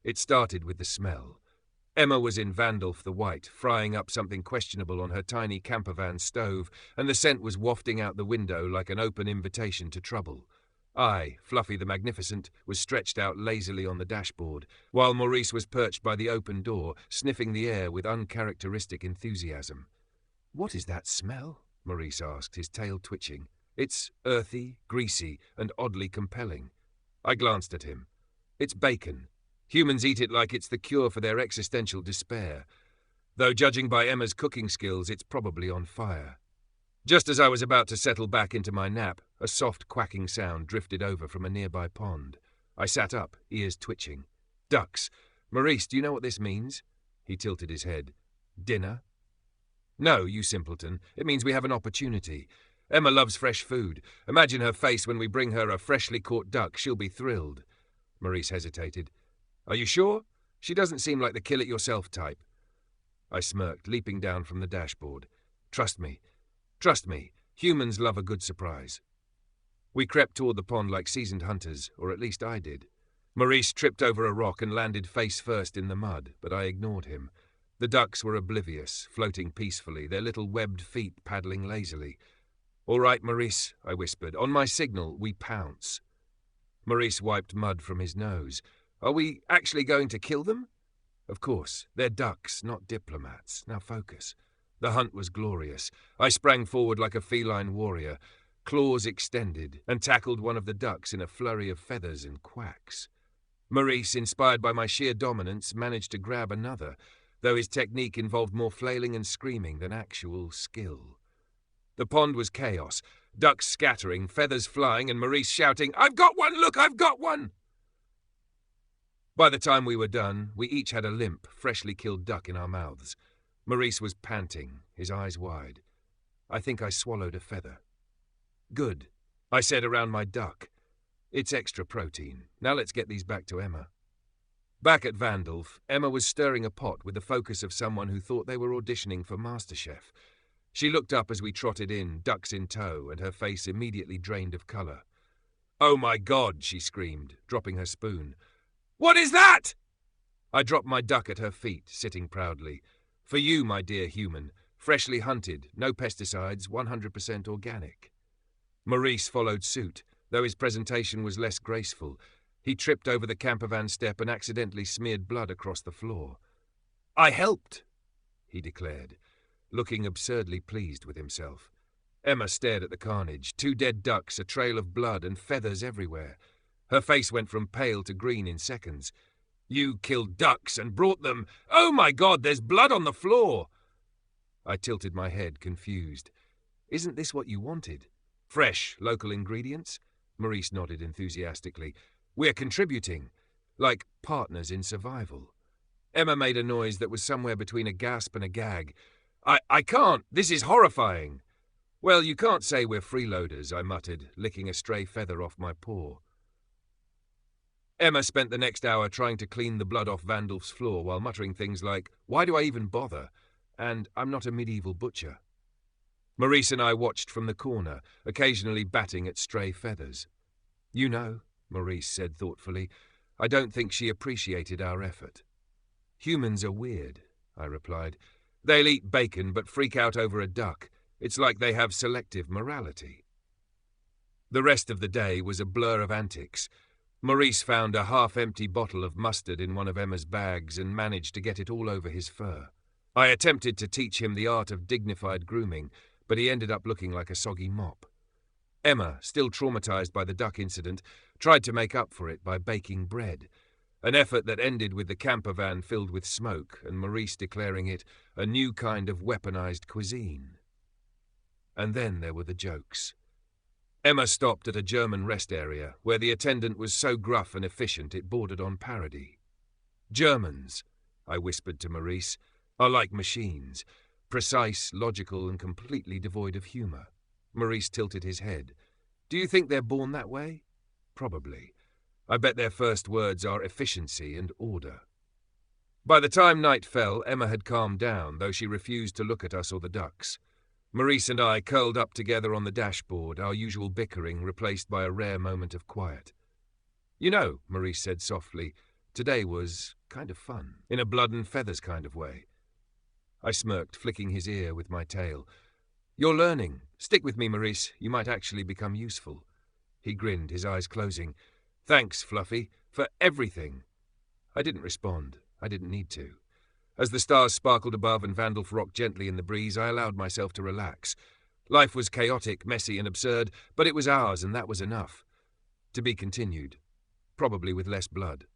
It started with the smell. Emma was in Vandalf the White, frying up something questionable on her tiny campervan stove, and the scent was wafting out the window like an open invitation to trouble. I, Fluffy the Magnificent, was stretched out lazily on the dashboard, while Maurice was perched by the open door, sniffing the air with uncharacteristic enthusiasm. "What is that smell?" Maurice asked, his tail twitching. "It's earthy, greasy, and oddly compelling." I glanced at him. "It's bacon. Humans eat it like it's the cure for their existential despair. Though judging by Emma's cooking skills, it's probably on fire." Just as I was about to settle back into my nap, a soft quacking sound drifted over from a nearby pond. I sat up, ears twitching. Ducks. "Maurice, do you know what this means?" He tilted his head. "Dinner?" "No, you simpleton. It means we have an opportunity. Emma loves fresh food. Imagine her face when we bring her a freshly caught duck. She'll be thrilled." Maurice hesitated. "Are you sure? She doesn't seem like the kill-it-yourself type." I smirked, leaping down from the dashboard. Trust me, humans love a good surprise." We crept toward the pond like seasoned hunters, or at least I did. Maurice tripped over a rock and landed face first in the mud, but I ignored him. The ducks were oblivious, floating peacefully, their little webbed feet paddling lazily. "All right, Maurice," I whispered. "On my signal, we pounce." Maurice wiped mud from his nose. "Are we actually going to kill them?" "Of course. They're ducks, not diplomats. Now focus." The hunt was glorious. I sprang forward like a feline warrior, claws extended, and tackled one of the ducks in a flurry of feathers and quacks. Maurice, inspired by my sheer dominance, managed to grab another, though his technique involved more flailing and screaming than actual skill. The pond was chaos, ducks scattering, feathers flying, and Maurice shouting, "I've got one! Look, I've got one!" By the time we were done, we each had a limp, freshly killed duck in our mouths. Maurice was panting, his eyes wide. I think I swallowed a feather. "Good," I said around my duck. "It's extra protein. Now let's get these back to Emma." Back at Vandalf, Emma was stirring a pot with the focus of someone who thought they were auditioning for MasterChef. She looked up as we trotted in, ducks in tow, and her face immediately drained of colour. "Oh my God," she screamed, dropping her spoon. "What is that?" I dropped my duck at her feet, sitting proudly. "For you, my dear human, freshly hunted, no pesticides, 100% organic." Maurice followed suit, though his presentation was less graceful. He tripped over the campervan step and accidentally smeared blood across the floor. "I helped," he declared, looking absurdly pleased with himself. Emma stared at the carnage, 2 dead ducks, a trail of blood, and feathers everywhere. Her face went from pale to green in seconds. "You killed ducks and brought them. Oh my God, there's blood on the floor!" I tilted my head, confused. "Isn't this what you wanted? Fresh, local ingredients?" Maurice nodded enthusiastically. "We're contributing, like partners in survival." Emma made a noise that was somewhere between a gasp and a gag. I can't. This is horrifying." "Well, you can't say we're freeloaders," I muttered, licking a stray feather off my paw. Emma spent the next hour trying to clean the blood off Vandalf's floor while muttering things like, "Why do I even bother?" and "I'm not a medieval butcher." Maurice and I watched from the corner, occasionally batting at stray feathers. "You know," Maurice said thoughtfully, "I don't think she appreciated our effort." "Humans are weird," I replied. "They'll eat bacon but freak out over a duck. It's like they have selective morality." The rest of the day was a blur of antics. Maurice found a half-empty bottle of mustard in one of Emma's bags and managed to get it all over his fur. I attempted to teach him the art of dignified grooming, but he ended up looking like a soggy mop. Emma, still traumatized by the duck incident, tried to make up for it by baking bread, an effort that ended with the camper van filled with smoke and Maurice declaring it a new kind of weaponized cuisine. And then there were the jokes. Emma stopped at a German rest area where the attendant was so gruff and efficient it bordered on parody. "Germans," I whispered to Maurice, "are like machines, precise, logical, and completely devoid of humour." Maurice tilted his head. "Do you think they're born that way?" "Probably. I bet their first words are efficiency and order." By the time night fell, Emma had calmed down, though she refused to look at us or the ducks. Maurice and I curled up together on the dashboard, our usual bickering replaced by a rare moment of quiet. "You know," Maurice said softly, Today was kind of fun, in a blood and feathers kind of way. I smirked, flicking his ear with my tail. You're learning. Stick with me, Maurice. You might actually become useful. He grinned, his eyes closing. Thanks, Fluffy, for everything. I didn't respond. I didn't need to. As the stars sparkled above and Vandolph rocked gently in the breeze, I allowed myself to relax. Life was chaotic, messy and absurd, but it was ours, and that was enough. To be continued. Probably with less blood.